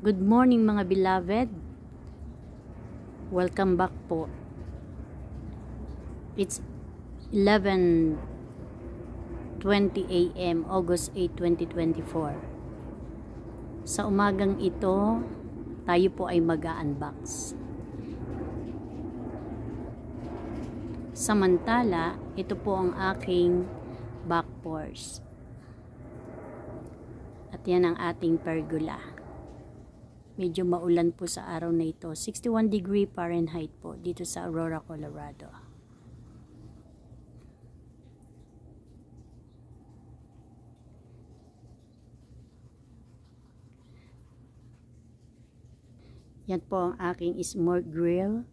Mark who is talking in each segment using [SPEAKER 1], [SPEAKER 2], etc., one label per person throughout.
[SPEAKER 1] Good morning mga beloved. Welcome back po. It's 11:20 AM, August 8, 2024. Sa umagang ito, tayo po ay mag-unbox. Samantala, ito po ang aking back pores. At yan ang ating pergola. Medyo maulan po sa araw na ito. 61 degree Fahrenheit po dito sa Aurora, Colorado. Yan po ang aking smoke grill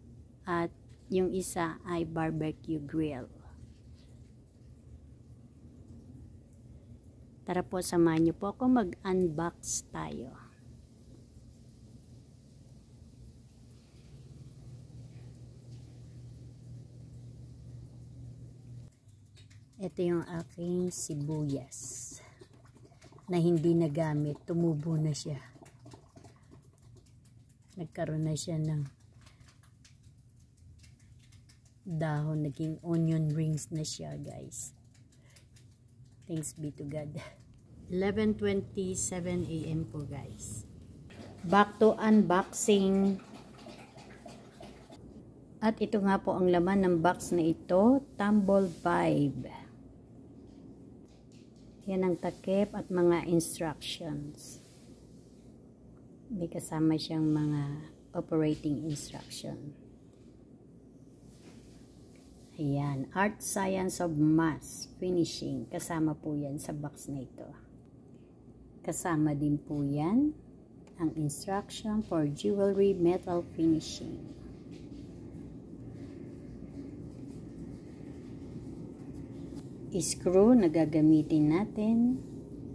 [SPEAKER 1] at yung isa ay barbecue grill. Tara po, samahan niyo po ako mag-unbox tayo. Ito yung aking sibuyas na hindi nagamit. Tumubo na siya. Nagkaroon na siya ng dahon. Naging onion rings na siya, guys. Thanks be to God. 11:27 AM po, guys. Back to unboxing. At ito nga po ang laman ng box na ito. Tumble Vibe. Yan ang takip at mga instructions. May kasama siyang mga operating instruction. Ayan. Art Science of Mass Finishing. Kasama po yan sa box na ito. Kasama din po yan ang instruction for jewelry metal finishing. Screw na gagamitin natin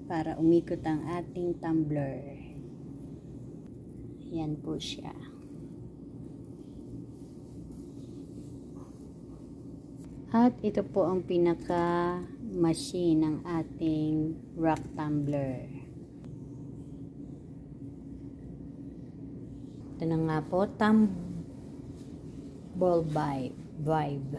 [SPEAKER 1] para umikot ang ating tumbler. Yan po siya. At ito po ang pinaka machine ng ating rock tumbler. Ito na nga po, Tumble Vibe.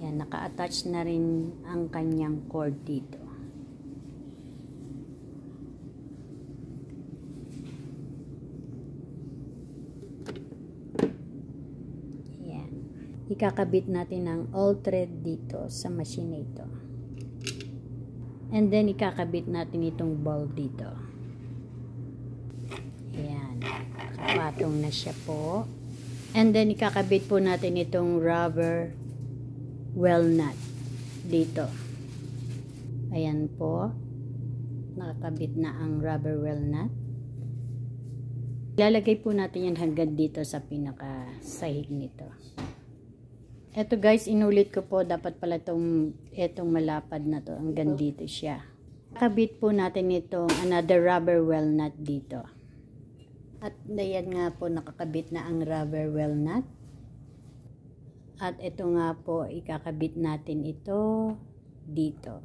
[SPEAKER 1] Yan, naka-attach na rin ang kanyang cord dito. Yan. Ikakabit natin ang all thread dito sa machine ito. And then, ikakabit natin itong ball dito. Yan. Kapatong na siya po. And then, ikakabit po natin itong rubber well nut dito. Ayan po. Nakakabit na ang rubber well nut. Ilalagay po natin yan hanggang dito sa pinaka sahig nito. Eto guys, inulit ko po. Dapat pala etong malapad na to. Hanggang dito siya. Nakabit po natin itong another rubber well nut dito. At ayan nga po, nakakabit na ang rubber well nut. At ito nga po, ikakabit natin ito dito.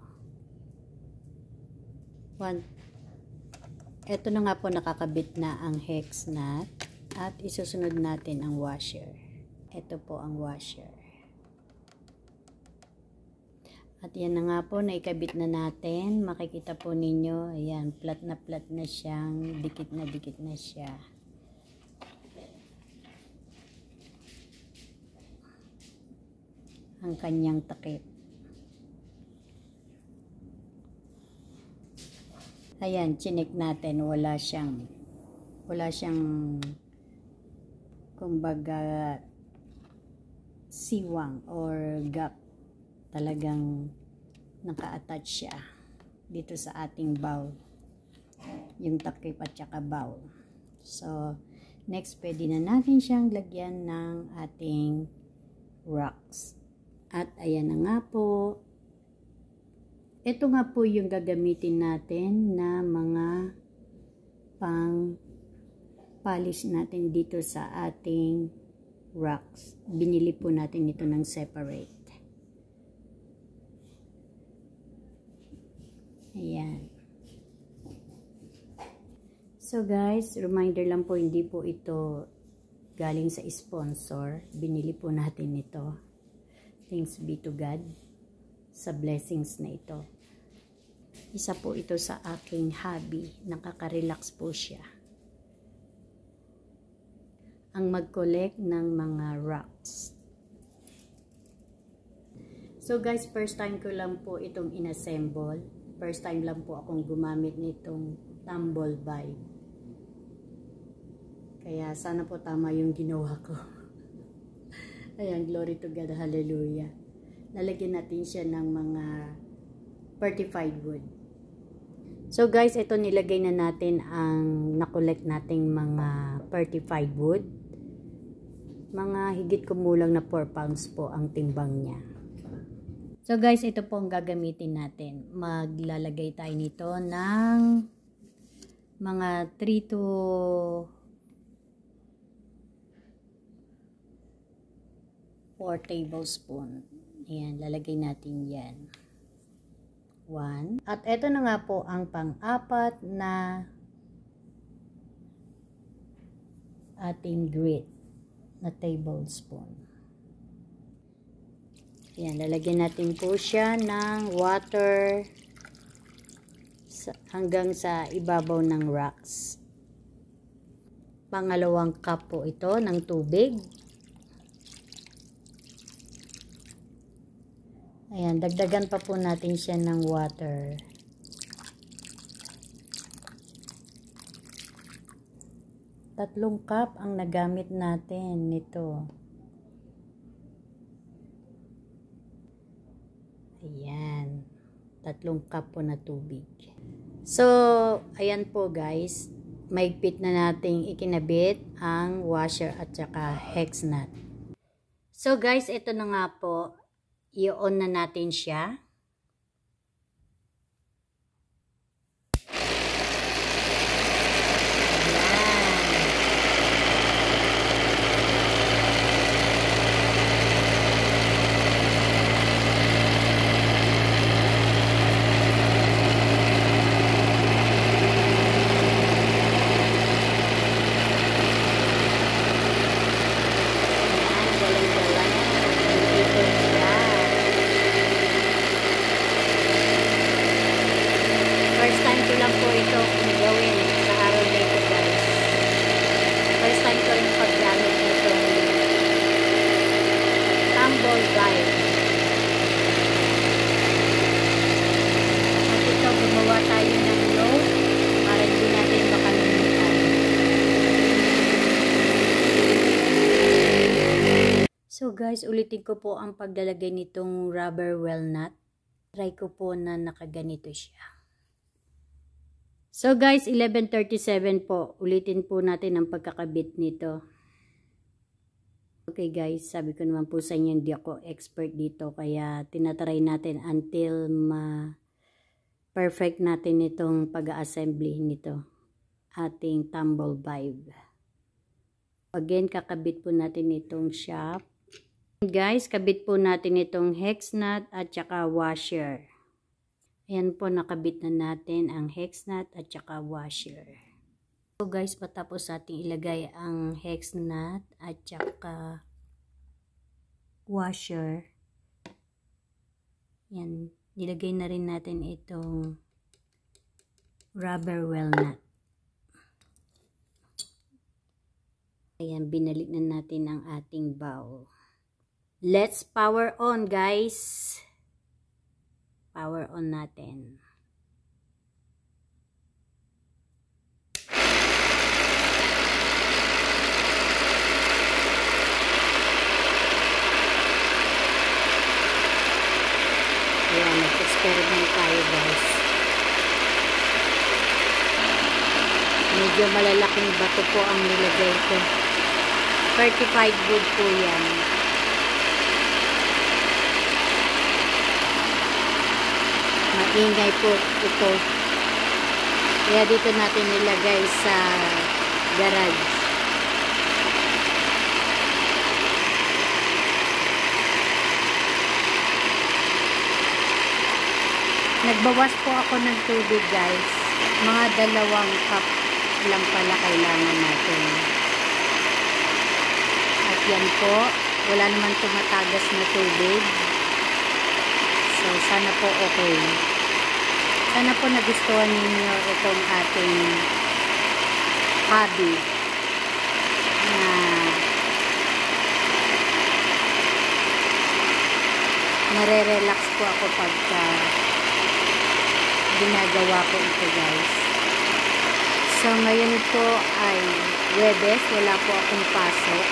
[SPEAKER 1] Ito na nga po, nakakabit na ang hex nut. At isusunod natin ang washer. Ito po ang washer. At yan na nga po, naikabit na natin. Makikita po ninyo, ayan, flat na siyang, dikit na siya. Ang kanyang takip. Ayan, chinik natin, wala siyang kumbaga siwang or gap. Talagang naka-attach siya dito sa ating bowl. Yung takip at saka bowl. So, next, pwede na natin siyang lagyan ng ating rocks. At ayan na nga po. Ito nga po yung gagamitin natin na mga pang polish natin dito sa ating rocks. Binili po natin ito ng separate. Ayan. So guys, reminder lang po, hindi po ito galing sa sponsor. Binili po natin ito. Thanks be to God sa blessings na ito. Isa po ito sa aking hobby. Nakaka-relax po siya. Ang mag-collect ng mga rocks. So guys, first time ko lang po itong inassemble. First time lang po akong gumamit nitong tumble vibe. Kaya sana po tama yung ginawa ko. Ayan, glory to God, hallelujah. Lalagyan natin siya ng mga fortified wood. So guys, ito nilagay na natin ang nakolekt nating mga fortified wood. Mga higit kumulang na 4 pounds po ang timbang niya. So guys, ito po ang gagamitin natin. Maglalagay tayo nito ng mga 3 to 4 tablespoon. Ayan, lalagay natin yan. 1. At ito na nga po ang pang-apat na ating grit na tablespoon. Ayan, lalagyan natin po siya ng water hanggang sa ibabaw ng rocks. Pangalawang cup po ito ng tubig. Ayan, dagdagan pa po natin siya ng water. Tatlong cup ang nagamit natin nito. Ayan, 3 cup po na tubig. So, ayan po guys, maigpit na nating ikinabit ang washer at saka hex nut. So guys, ito na nga po. I-on na natin siya. First time ko lang po ito gawin sa araw na ito guys. First time ko rin paggamit nitong tumble vibe. At ito, gumawa tayo ng note para hindi natin makalimutan. So guys, ulitin ko po ang paglalagay nitong rubber well nut. Try ko po na nakaganito siya. So guys, 11:37 po. Ulitin po natin ang pagkakabit nito. Okay guys, sabi ko naman po sa inyo, hindi ako expert dito. Kaya tinatry natin until ma-perfect natin itong pag-assembly nito. Ating tumble vibe. Again, kakabit po natin itong shaft. Guys, kabit po natin itong hex nut at saka washer. Ayan po, nakabit na natin ang hex nut at saka washer. So guys, patapos natin ilagay ang hex nut at saka washer. Ayan, nilagay na rin natin itong rubber well nut. Ayan, binalik na natin ang ating bowl. Let's power on guys! Power on natin. Ayan, nag-experiment tayo guys. Medyo malalaking bato po ang nilagay ko. Certified wood po yan. Maingay po ito. Kaya dito natin nilagay sa garage. Nagbawas po ako ng tubig guys. Mga 2 cup lang pala kailangan natin. At yan po, wala naman tumatagas na tubig. So, sana po okay. Sana po nagustuhan ninyo itong ating hobby na nare-relax po ako pagka ginagawa ko ito, guys. So, ngayon po ay Huwebes, wala po akong pasok.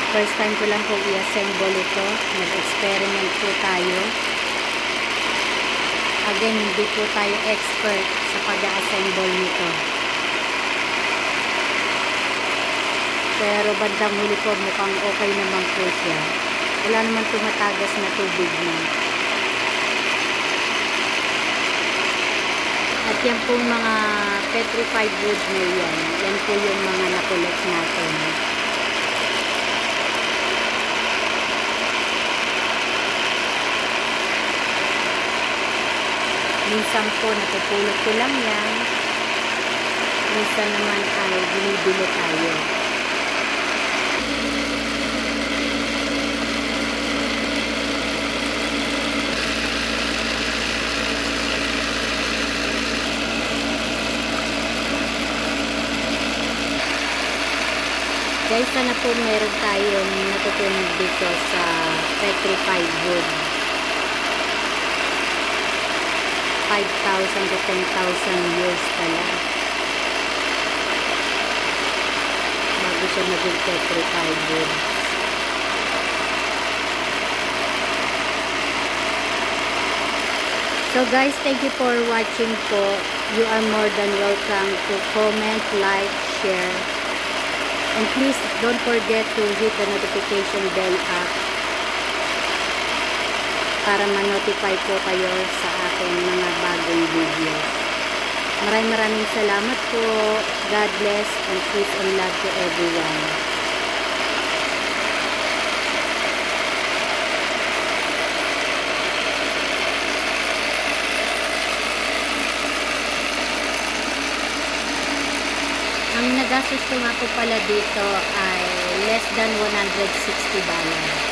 [SPEAKER 1] First time ko lang po i-assemble ito. Nag-experiment po tayo. Again, hindi po tayo expert sa pag-assemble nito. Pero bandang huli po, mukhang okay naman po siya. Wala naman tumatagas na tubig na. At yan pong mga petrified wood na yan. Yan po yung mga nakulit natin. Minsan po natutulog ko lang yan. Minsan naman ay binibili tayo. Guys, sana po meron tayong natutunan dito sa petrified wood. 5,000 to 10,000 years pala bago siya maging petrified wood. So guys, thank you for watching po. You are more than welcome to comment, like, share, and please don't forget to hit the notification bell up para ma-notify po kayo sa aking mga bagong videos. Maraming salamat po. God bless and peace and love to everyone. Ang nagastos ko nga po pala dito ay less than $160.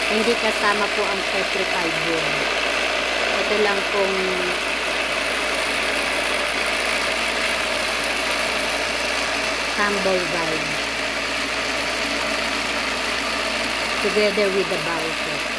[SPEAKER 1] Hindi kasama po ang petrified wood. Ito lang pong tumbleweed together with the bowl.